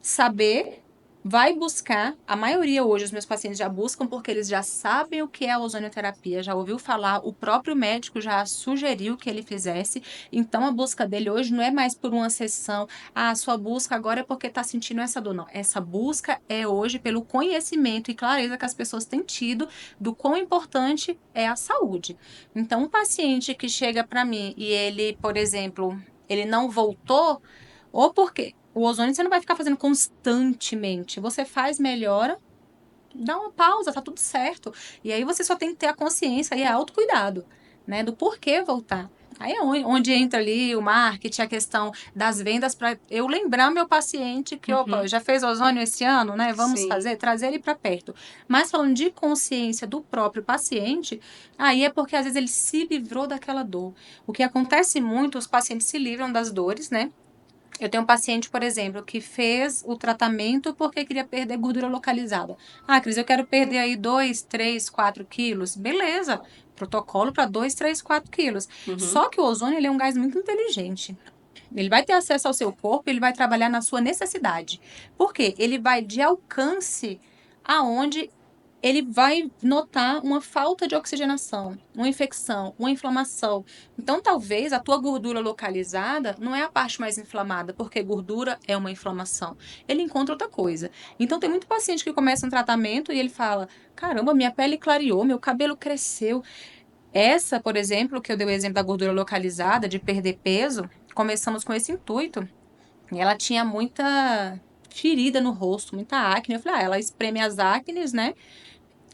Speaker 2: saber, vai buscar, a maioria hoje, os meus pacientes já buscam porque eles já sabem o que é a ozonioterapia, já ouviu falar, o próprio médico já sugeriu que ele fizesse, então a busca dele hoje não é mais por uma sessão, a sua busca agora é porque está sentindo essa dor, não. Essa busca é hoje pelo conhecimento e clareza que as pessoas têm tido do quão importante é a saúde. Então, um paciente que chega para mim e ele, por exemplo, ele não voltou, ou porque o ozônio você não vai ficar fazendo constantemente, você faz, melhora, dá uma pausa, tá tudo certo. E aí você só tem que ter a consciência e autocuidado, né, do porquê voltar. Aí é onde entra ali o marketing, a questão das vendas, para eu lembrar meu paciente que, opa, já fez ozônio esse ano, né? Vamos
Speaker 1: Sim.
Speaker 2: fazer, trazer ele para perto. Mas falando de consciência do próprio paciente, aí é porque às vezes ele se livrou daquela dor. O que acontece muito, os pacientes se livram das dores, né? Eu tenho um paciente, por exemplo, que fez o tratamento porque queria perder gordura localizada. Cris, eu quero perder aí 2, 3, 4 quilos. Beleza, protocolo para 2, 3, 4 quilos. Só que o ozônio ele é um gás muito inteligente. Ele vai ter acesso ao seu corpo, ele vai trabalhar na sua necessidade. Por quê? Ele vai de alcance aonde ele vai notar uma falta de oxigenação, uma infecção, uma inflamação. Então, talvez a tua gordura localizada não é a parte mais inflamada, porque gordura é uma inflamação. Ele encontra outra coisa. Então, tem muito paciente que começa um tratamento e ele fala: caramba, minha pele clareou, meu cabelo cresceu. Essa, por exemplo, que eu dei o exemplo da gordura localizada, de perder peso, começamos com esse intuito. E ela tinha muita ferida no rosto, muita acne. Eu falei, ela espreme as acnes, né?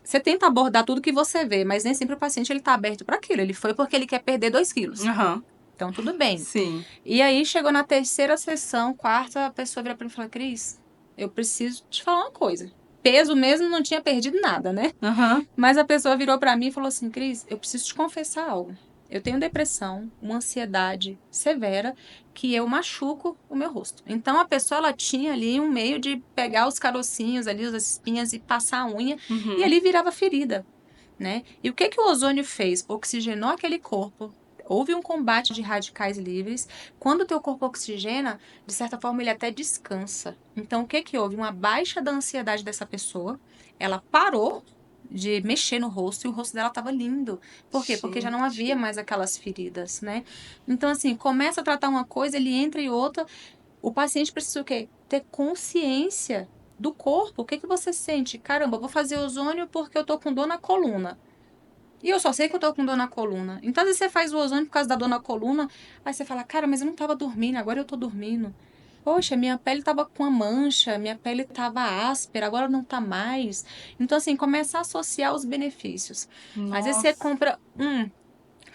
Speaker 2: Você tenta abordar tudo que você vê, mas nem sempre o paciente ele tá aberto para aquilo. Ele foi porque ele quer perder 2 quilos.
Speaker 1: Uhum.
Speaker 2: Então, tudo bem.
Speaker 1: Sim.
Speaker 2: E aí, chegou na terceira sessão, quarta, a pessoa vira para mim e fala, Cris, eu preciso te falar uma coisa. Peso mesmo não tinha perdido nada, né?
Speaker 1: Uhum.
Speaker 2: Mas a pessoa virou para mim e falou assim, Cris, eu preciso te confessar algo. Eu tenho depressão, uma ansiedade severa, que eu machuco o meu rosto. Então, a pessoa, ela tinha ali um meio de pegar os carocinhos ali, as espinhas e passar a unha, e ali virava ferida, né? E o que o ozônio fez? Oxigenou aquele corpo, houve um combate de radicais livres. Quando o teu corpo oxigena, de certa forma, ele até descansa. Então, o que houve? Uma baixa da ansiedade dessa pessoa, ela parou de mexer no rosto e o rosto dela estava lindo. Por quê? Porque já não havia mais aquelas feridas, né? Então, assim, começa a tratar uma coisa, ele entra em outra. O paciente precisa o quê? Ter consciência do corpo. O que você sente? Caramba, eu vou fazer ozônio porque eu tô com dor na coluna. E eu só sei que eu tô com dor na coluna. Então, às vezes você faz o ozônio por causa da dor na coluna, aí você fala, cara, mas eu não tava dormindo, agora eu tô dormindo. Poxa, minha pele tava com uma mancha, minha pele tava áspera, agora não tá mais. Então, assim, começa a associar os benefícios. Às vezes você compra um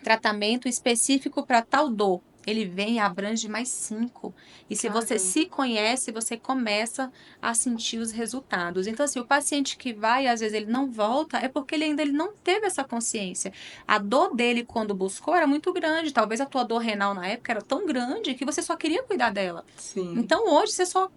Speaker 2: tratamento específico para tal dor. ele vem e abrange mais 5. E se você
Speaker 1: Caramba.
Speaker 2: se conhece, você começa a sentir os resultados. Então, assim, o paciente que vai, às vezes ele não volta, é porque ele não teve essa consciência. A dor dele, quando buscou, era muito grande. Talvez a tua dor renal na época era tão grande que você só queria cuidar dela.
Speaker 1: Sim,
Speaker 2: Então, hoje, você só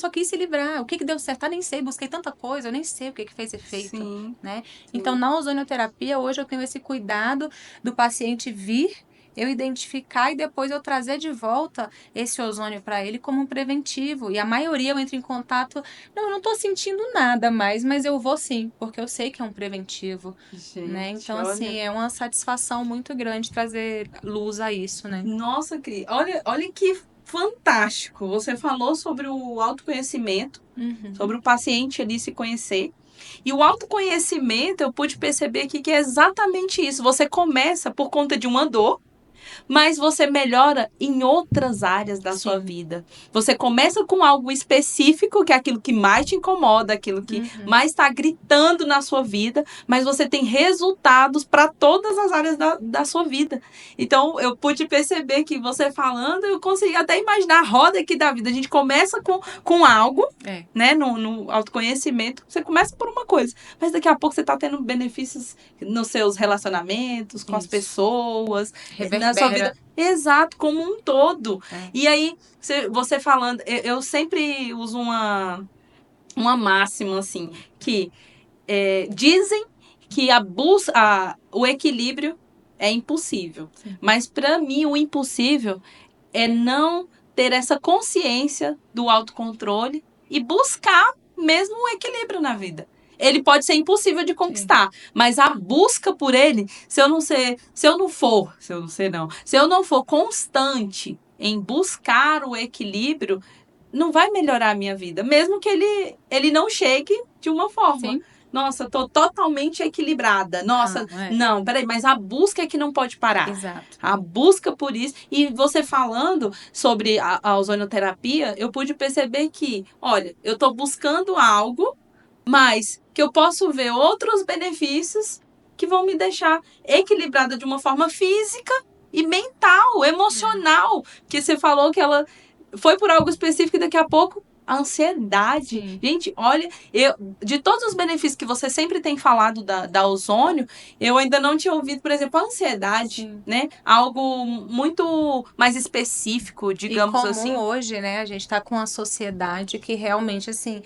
Speaker 2: quis se livrar. O que deu certo? Ah, nem sei, busquei tanta coisa, eu nem sei o que fez efeito,
Speaker 1: sim,
Speaker 2: né? Então,
Speaker 1: sim.
Speaker 2: na ozonioterapia, hoje eu tenho esse cuidado do paciente vir, eu identificar e depois eu trazer de volta esse ozônio para ele como um preventivo. E a maioria eu entro em contato, não, eu não estou sentindo nada mais, mas eu vou sim, porque eu sei que é um preventivo, né?
Speaker 1: Gente,
Speaker 2: Então, assim,
Speaker 1: olha.
Speaker 2: é uma satisfação muito grande trazer luz a isso, né?
Speaker 1: Nossa, Cris, olha que fantástico. Você falou sobre o autoconhecimento,
Speaker 2: Uhum.
Speaker 1: sobre o paciente ali se conhecer. E o autoconhecimento, eu pude perceber aqui que é exatamente isso. Você começa por conta de uma dor, mas você melhora em outras áreas da sua
Speaker 2: Sim.
Speaker 1: vida. Você começa com algo específico, que é aquilo que mais te incomoda, aquilo que
Speaker 2: Uhum.
Speaker 1: mais está gritando na sua vida, mas você tem resultados para todas as áreas da sua vida. Então, eu pude perceber que você falando, eu consegui até imaginar a roda aqui da vida. A gente começa com algo,
Speaker 2: É.
Speaker 1: né, no autoconhecimento, você começa por uma coisa, mas daqui a pouco você está tendo benefícios nos seus relacionamentos, com as
Speaker 2: Isso.
Speaker 1: pessoas, na sua vida.
Speaker 2: Reverbera.
Speaker 1: Exato, como um todo.
Speaker 2: É.
Speaker 1: E aí, você falando, eu sempre uso uma máxima, assim, que dizem que o equilíbrio é impossível.
Speaker 2: Sim.
Speaker 1: Mas, para mim, o impossível é não ter essa consciência do autocontrole e buscar mesmo o equilíbrio na vida. Ele pode ser impossível de
Speaker 2: Sim.
Speaker 1: conquistar, mas a busca por ele, se eu não for constante em buscar o equilíbrio, não vai melhorar a minha vida, mesmo que ele não chegue de uma forma.
Speaker 2: Sim.
Speaker 1: Nossa, eu tô totalmente equilibrada. Nossa,
Speaker 2: Não, é.
Speaker 1: não, peraí, mas a busca é que não pode parar.
Speaker 2: Exato.
Speaker 1: A busca por isso. E você falando sobre a ozonoterapia, eu pude perceber que, olha, eu tô buscando algo, mas que eu posso ver outros benefícios que vão me deixar equilibrada de uma forma física e mental,
Speaker 2: É.
Speaker 1: emocional. Que você falou que ela foi por algo específico e daqui a pouco a ansiedade.
Speaker 2: Sim.
Speaker 1: Gente, olha, de todos os benefícios que você sempre tem falado da ozônio, eu ainda não tinha ouvido, por exemplo, a ansiedade,
Speaker 2: Sim.
Speaker 1: né? Algo muito mais específico,
Speaker 2: E
Speaker 1: digamos
Speaker 2: comum
Speaker 1: assim.
Speaker 2: hoje, né? A gente está com uma sociedade que realmente, assim,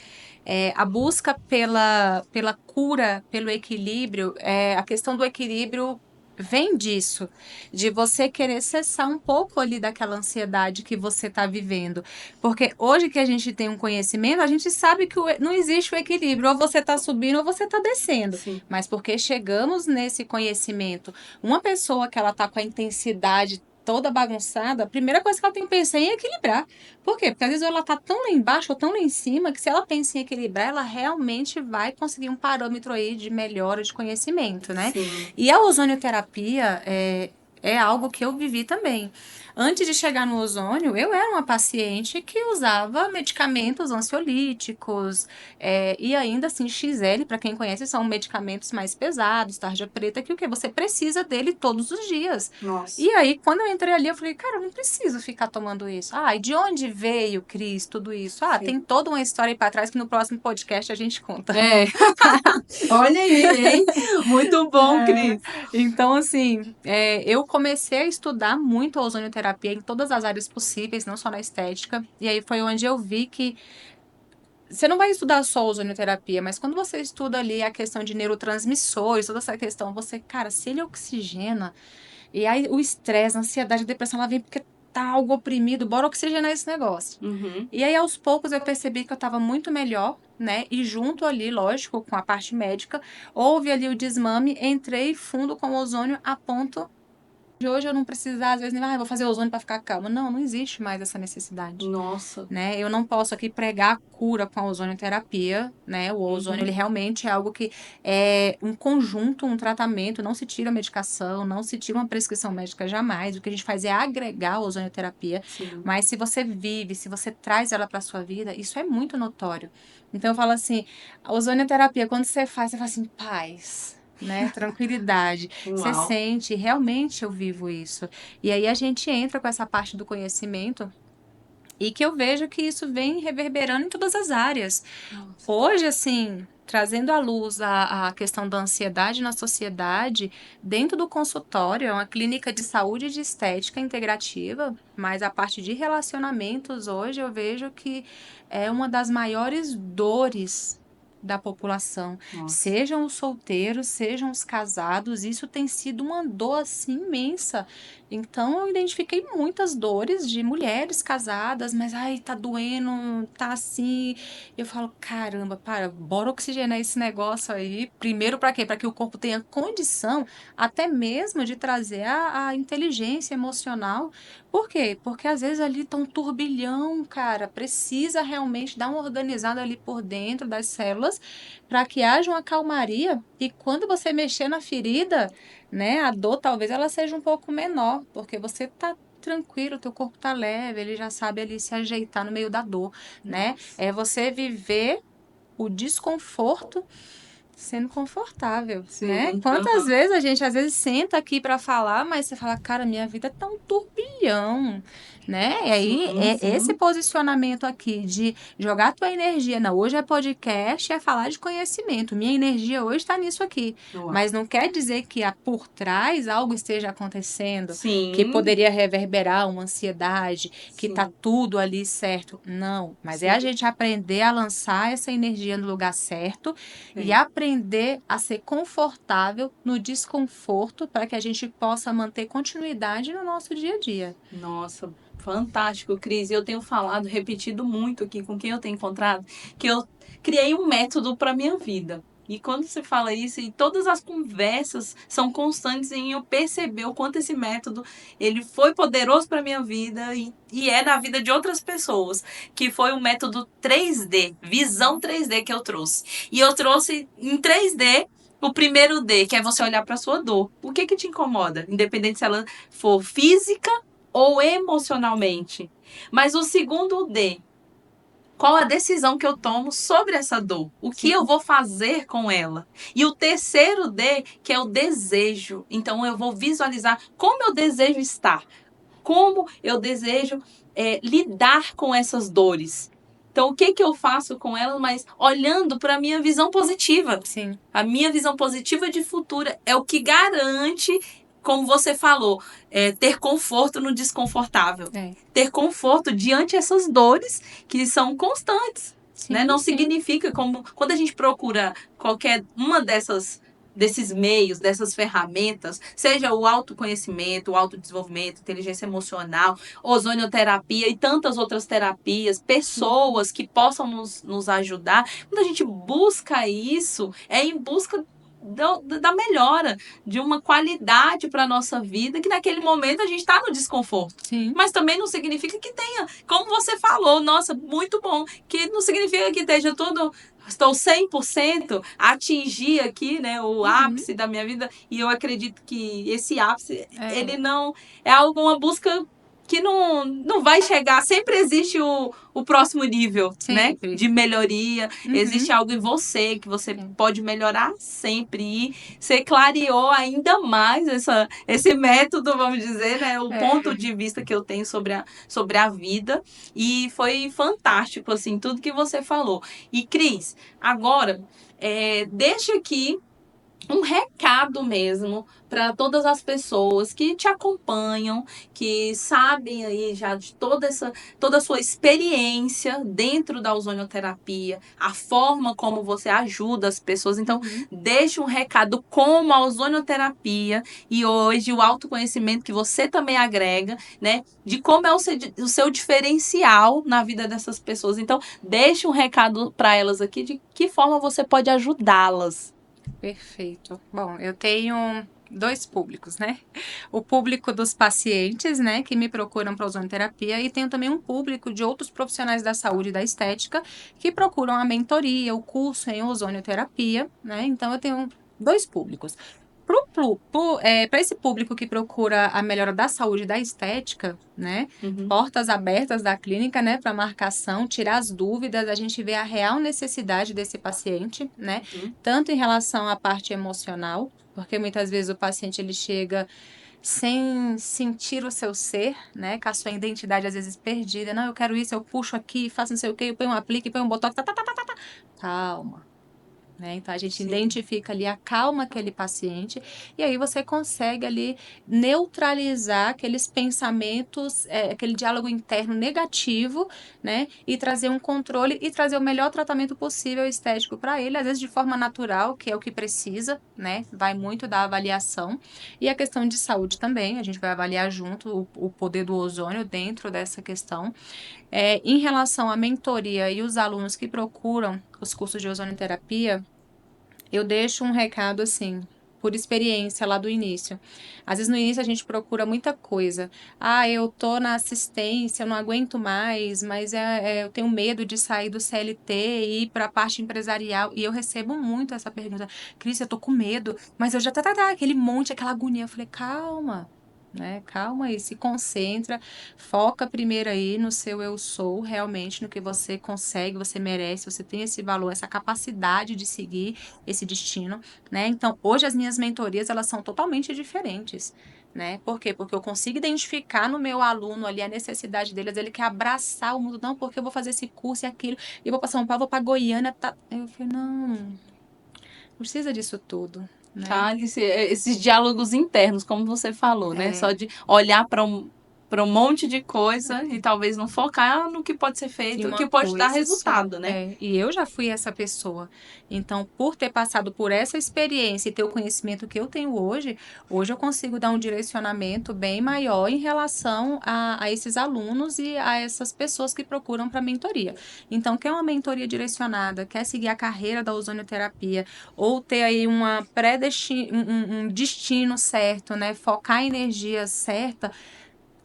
Speaker 2: a busca pela cura, pelo equilíbrio, a questão do equilíbrio vem disso, de você querer cessar um pouco ali daquela ansiedade que você está vivendo. Porque hoje que a gente tem um conhecimento, a gente sabe que não existe o equilíbrio, ou você está subindo ou você está descendo.
Speaker 1: Sim.
Speaker 2: Mas porque chegamos nesse conhecimento, uma pessoa que ela está com a intensidade toda bagunçada, a primeira coisa que ela tem que pensar é em equilibrar. Por quê? Porque às vezes ela tá tão lá embaixo ou tão lá em cima que se ela pensa em equilibrar, ela realmente vai conseguir um parâmetro aí de melhora de conhecimento, né?
Speaker 1: Sim.
Speaker 2: E a ozonioterapia é algo que eu vivi também. Antes de chegar no ozônio, eu era uma paciente que usava medicamentos ansiolíticos, e ainda assim XL, para quem conhece, são medicamentos mais pesados, tarja preta, que o que você precisa dele todos os dias.
Speaker 1: Nossa.
Speaker 2: E aí, quando eu entrei ali, eu falei, cara, eu não preciso ficar tomando isso. Ah, e de onde veio, Cris, tudo isso? Ah,
Speaker 1: Sim.
Speaker 2: tem toda uma história aí para trás que no próximo podcast a gente conta.
Speaker 1: É. Olha aí, hein? Muito bom, Cris.
Speaker 2: Então, assim, eu comecei a estudar muito a ozonioterapia em todas as áreas possíveis, não só na estética. E aí foi onde eu vi que você não vai estudar só ozonioterapia, mas quando você estuda ali a questão de neurotransmissores, toda essa questão, você, cara, se ele oxigena, e aí o estresse, a ansiedade, a depressão, ela vem porque tá algo oprimido, bora oxigenar esse negócio.
Speaker 1: Uhum.
Speaker 2: E aí, aos poucos, eu percebi que eu estava muito melhor, né? E junto ali, lógico, com a parte médica, houve ali o desmame, entrei fundo com o ozônio a ponto de hoje eu não precisar, às vezes, nem, vou fazer ozônio para ficar calma. Não, não existe mais essa necessidade.
Speaker 1: Nossa.
Speaker 2: Né? Eu não posso aqui pregar a cura com a ozonioterapia, né? O ozônio, ele realmente é algo que é um conjunto, um tratamento, não se tira a medicação, não se tira uma prescrição médica jamais. O que a gente faz é agregar a ozonioterapia.
Speaker 1: Sim.
Speaker 2: Mas se você vive, se você traz ela para sua vida, isso é muito notório. Então eu falo assim, a ozonioterapia, quando você fala assim, paz, né? Tranquilidade. Você
Speaker 1: Uau.
Speaker 2: sente, realmente eu vivo isso. E aí a gente entra com essa parte do conhecimento e que eu vejo que isso vem reverberando em todas as áreas.
Speaker 1: Nossa.
Speaker 2: Hoje, assim, trazendo à luz a questão da ansiedade na sociedade, dentro do consultório, é uma clínica de saúde e de estética integrativa, mas a parte de relacionamentos hoje eu vejo que é uma das maiores dores da população.
Speaker 1: Nossa.
Speaker 2: Sejam os solteiros, sejam os casados, isso tem sido uma dor assim imensa. Então eu identifiquei muitas dores de mulheres casadas, mas ai, tá doendo, tá assim. Eu falo, caramba, bora oxigenar esse negócio aí. Primeiro, para quê? Para que o corpo tenha condição até mesmo de trazer a inteligência emocional. Por quê? Porque às vezes ali tá um turbilhão, cara. Precisa realmente dar uma organizada ali por dentro das células para que haja uma calmaria. E quando você mexer na ferida, né, a dor talvez ela seja um pouco menor, porque você tá tranquilo, teu corpo tá leve, ele já sabe ali se ajeitar no meio da dor, né?
Speaker 1: Nossa.
Speaker 2: É você viver o desconforto sendo confortável, né?
Speaker 1: Sim.
Speaker 2: Quantas
Speaker 1: Aham.
Speaker 2: vezes a gente às vezes senta aqui para falar, mas você fala, cara, minha vida tá um turbilhão, né? E aí
Speaker 1: Sim,
Speaker 2: é esse
Speaker 1: sim.
Speaker 2: posicionamento aqui de jogar tua energia, não, hoje é podcast, é falar de conhecimento. Minha energia hoje está nisso aqui,
Speaker 1: Uau.
Speaker 2: mas não quer dizer que por trás algo esteja acontecendo, que
Speaker 1: Sim.
Speaker 2: poderia reverberar uma ansiedade, que tá
Speaker 1: Sim.
Speaker 2: tudo ali certo. Não, mas é
Speaker 1: Sim.
Speaker 2: a gente aprender a lançar essa energia no lugar certo e
Speaker 1: É.
Speaker 2: aprender a ser confortável no desconforto para que a gente possa manter continuidade no nosso dia a dia.
Speaker 1: Nossa, fantástico, Cris. Eu tenho falado, repetido muito aqui com quem eu tenho encontrado, que eu criei um método para minha vida. E quando você fala isso, e todas as conversas são constantes em eu perceber o quanto esse método ele foi poderoso para minha vida e é na vida de outras pessoas, que foi o método 3D, visão 3D que eu trouxe. E eu trouxe em 3D o primeiro D, que é você olhar para sua dor. O que que te incomoda? Independente se ela for física ou emocionalmente. Mas o segundo D, qual a decisão que eu tomo sobre essa dor? O que eu vou fazer com ela? E o terceiro D, que é o desejo. Então eu vou visualizar como eu desejo estar, como eu desejo lidar com essas dores. Então, o que que eu faço com elas, mas olhando para a minha visão positiva.
Speaker 2: Sim.
Speaker 1: A minha visão positiva de futuro é o que garante, como você falou, ter conforto no desconfortável.
Speaker 2: É.
Speaker 1: Ter conforto diante essas dores que são constantes. Né?
Speaker 2: Sim,
Speaker 1: Não
Speaker 2: sim.
Speaker 1: significa como quando a gente procura qualquer uma desses meios, dessas ferramentas, seja o autoconhecimento, o autodesenvolvimento, inteligência emocional, ozonioterapia e tantas outras terapias, pessoas que possam nos ajudar. Quando a gente busca isso, é em busca da melhora, de uma qualidade para a nossa vida, que naquele momento a gente está no desconforto.
Speaker 2: Sim.
Speaker 1: Mas também não significa que tenha, como você falou, nossa, muito bom, que não significa que esteja tudo, estou 100% atingir aqui, né, o ápice da minha vida, e eu acredito que esse ápice, ele não é alguma busca que não vai chegar, sempre existe o próximo nível, né,
Speaker 2: Sempre.
Speaker 1: de melhoria, existe algo em você que você pode melhorar sempre, e você clareou ainda mais esse método, vamos dizer, né, o ponto de vista que eu tenho sobre a vida, e foi fantástico, assim, tudo que você falou. E Cris, agora, deixa aqui um recado mesmo para todas as pessoas que te acompanham, que sabem aí já de toda a sua experiência dentro da ozonioterapia, a forma como você ajuda as pessoas. Então, deixe um recado como a ozonioterapia e hoje o autoconhecimento que você também agrega, né? De como é o seu diferencial na vida dessas pessoas. Então, deixe um recado para elas aqui de que forma você pode ajudá-las.
Speaker 2: Perfeito. Bom, eu tenho 2 públicos, né? O público dos pacientes, né, que me procuram para ozonioterapia, e tenho também um público de outros profissionais da saúde e da estética que procuram a mentoria, o curso em ozonioterapia, né? Então eu tenho 2 públicos. Para o para esse público que procura a melhora da saúde e da estética, né? Portas abertas da clínica, né, para marcação, tirar as dúvidas, a gente vê a real necessidade desse paciente, né? Tanto em relação à parte emocional, porque muitas vezes o paciente ele chega sem sentir o seu ser, né? Com a sua identidade às vezes perdida. Não, eu quero isso, eu puxo aqui, faço não sei o quê, eu ponho um aplique, ponho um botox, tá, tá, tá, tá, tá, tá. Calma. Né? Então, a gente identifica ali, acalma aquele paciente e aí você consegue ali neutralizar aqueles pensamentos, aquele diálogo interno negativo, né? E trazer um controle e trazer o melhor tratamento possível estético para ele, às vezes de forma natural, que é o que precisa, né? Vai muito da avaliação. E a questão de saúde também, a gente vai avaliar junto o poder do ozônio dentro dessa questão. Em relação à mentoria e os alunos que procuram os cursos de ozonioterapia, eu deixo um recado assim, por experiência lá do início. Às vezes no início a gente procura muita coisa. Ah, eu tô na assistência, eu não aguento mais, mas eu tenho medo de sair do CLT e ir para a parte empresarial. E eu recebo muito essa pergunta. Cris, eu tô com medo, mas eu já aquele monte, aquela agonia. Eu falei, calma. Né? Calma aí, se concentra, foca primeiro aí no seu eu sou, realmente no que você consegue, você merece, você tem esse valor, essa capacidade de seguir esse destino, né? Então, hoje as minhas mentorias, elas são totalmente diferentes, né? Por quê? Porque eu consigo identificar no meu aluno ali a necessidade dele, ele quer abraçar o mundo, não, porque eu vou fazer esse curso e aquilo, e eu vou para São Paulo, vou para Goiânia, tá? Eu falei, não precisa disso tudo, né?
Speaker 1: Tá, esses diálogos internos, como você falou, né? Só de olhar para um monte de coisa e talvez não focar no que pode ser feito, que pode dar resultado, né?
Speaker 2: E eu já fui essa pessoa. Então, por ter passado por essa experiência e ter o conhecimento que eu tenho hoje eu consigo dar um direcionamento bem maior em relação a esses alunos e a essas pessoas que procuram para mentoria. Então, quer uma mentoria direcionada, quer seguir a carreira da ozonioterapia ou ter aí um destino certo, né? Focar a energia certa,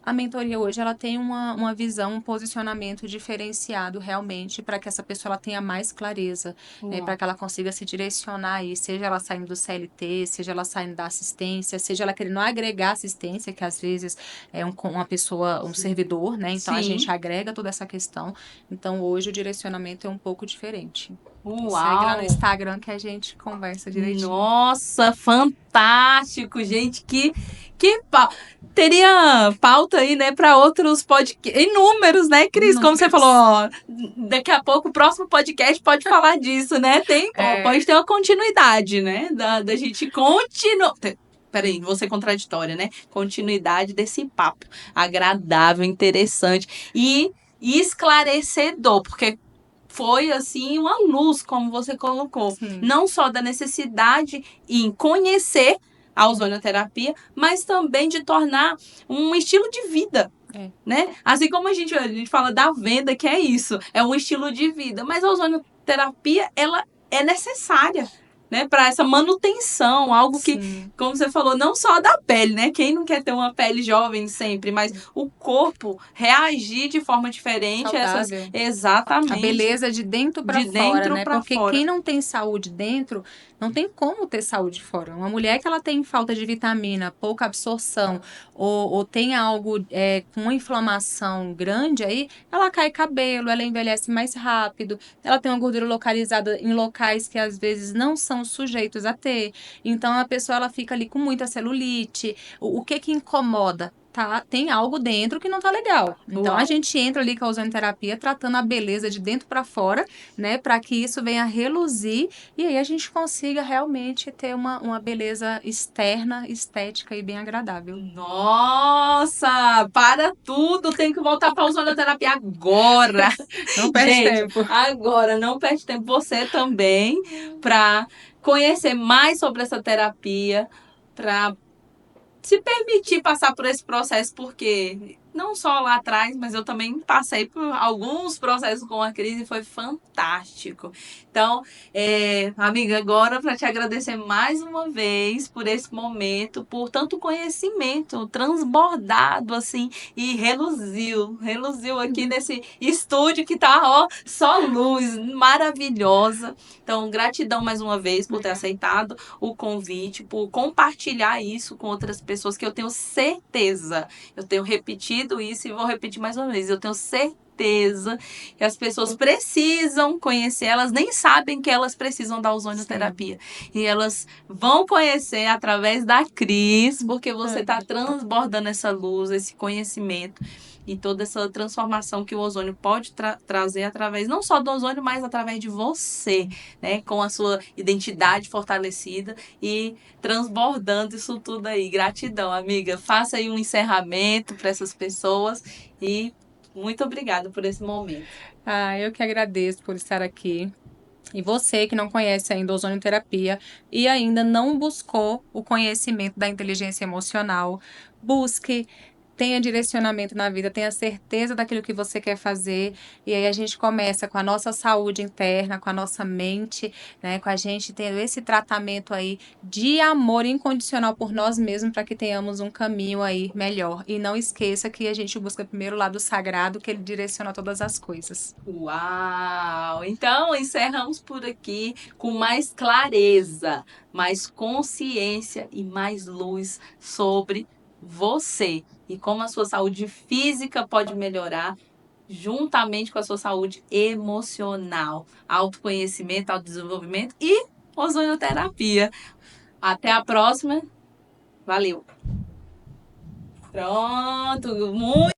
Speaker 2: a mentoria hoje ela tem uma visão, um posicionamento diferenciado realmente para que essa pessoa ela tenha mais clareza, né, para que ela consiga se direcionar aí, seja ela saindo do CLT, seja ela saindo da assistência, seja ela querendo agregar assistência, que às vezes é uma pessoa, um servidor, né? Então a gente agrega toda essa questão. Então hoje o direcionamento é um pouco diferente.
Speaker 1: Uau.
Speaker 2: Segue lá no Instagram que a gente conversa direitinho.
Speaker 1: Nossa, fantástico, gente. Teria pauta aí, né, para outros podcasts, inúmeros, né, Cris? Como você falou, ó, daqui a pouco o próximo podcast pode falar disso, né? Pode ter uma continuidade, né? Da gente continuar. Peraí, vou ser contraditória, né? Continuidade desse papo agradável, interessante e esclarecedor, porque foi, assim, uma luz, como você colocou.
Speaker 2: Sim.
Speaker 1: Não só da necessidade em conhecer a ozonioterapia, mas também de tornar um estilo de vida. Né? Assim como a gente fala da venda, que é isso, é um estilo de vida. Mas a ozonioterapia, ela é necessária, né, para essa manutenção, algo que, como você falou, não só da pele, né? Quem não quer ter uma pele jovem sempre, mas o corpo reagir de forma diferente a essas. Exatamente.
Speaker 2: A beleza de dentro para fora, né? Porque quem não tem saúde dentro, não tem como ter saúde fora. Uma mulher que ela tem falta de vitamina, pouca absorção, ou tem algo com uma inflamação grande aí, ela cai cabelo, ela envelhece mais rápido, ela tem uma gordura localizada em locais que às vezes não são sujeitos a ter. Então a pessoa ela fica ali com muita celulite. O que incomoda? Tem algo dentro que não tá legal. Então a gente entra ali com a ozonioterapia tratando a beleza de dentro para fora, né, para que isso venha reluzir e aí a gente consiga realmente ter uma beleza externa, estética e bem agradável.
Speaker 1: Nossa, para tudo, tem que voltar para a ozonioterapia agora.
Speaker 2: Não perde tempo.
Speaker 1: Agora, não perde tempo. Você também, para conhecer mais sobre essa terapia, para se permitir passar por esse processo, porque não só lá atrás, mas eu também passei por alguns processos com a crise e foi fantástico. Então, amiga, agora para te agradecer mais uma vez por esse momento, por tanto conhecimento transbordado assim e reluziu aqui nesse estúdio que tá, ó, só luz, maravilhosa. Então, gratidão mais uma vez por ter aceitado o convite, por compartilhar isso com outras pessoas que eu tenho certeza, eu tenho repetido isso e vou repetir mais uma vez. Eu tenho certeza que as pessoas precisam conhecer, elas nem sabem que elas precisam da ozonioterapia. E elas vão conhecer através da Cris, porque você está transbordando essa luz, esse conhecimento e toda essa transformação que o ozônio pode trazer através, não só do ozônio, mas através de você, né? Com a sua identidade fortalecida e transbordando isso tudo aí. Gratidão, amiga. Faça aí um encerramento para essas pessoas e muito obrigada por esse momento.
Speaker 2: Eu que agradeço por estar aqui. E você que não conhece ainda a ozonioterapia e ainda não buscou o conhecimento da inteligência emocional, busque, tenha direcionamento na vida, tenha certeza daquilo que você quer fazer. E aí a gente começa com a nossa saúde interna, com a nossa mente, né? Com a gente tendo esse tratamento aí de amor incondicional por nós mesmos para que tenhamos um caminho aí melhor. E não esqueça que a gente busca primeiro o lado sagrado, que ele direciona todas as coisas.
Speaker 1: Uau! Então, encerramos por aqui com mais clareza, mais consciência e mais luz sobre você e como a sua saúde física pode melhorar juntamente com a sua saúde emocional, autoconhecimento, autodesenvolvimento e ozonioterapia. Até a próxima. Valeu! Pronto, muito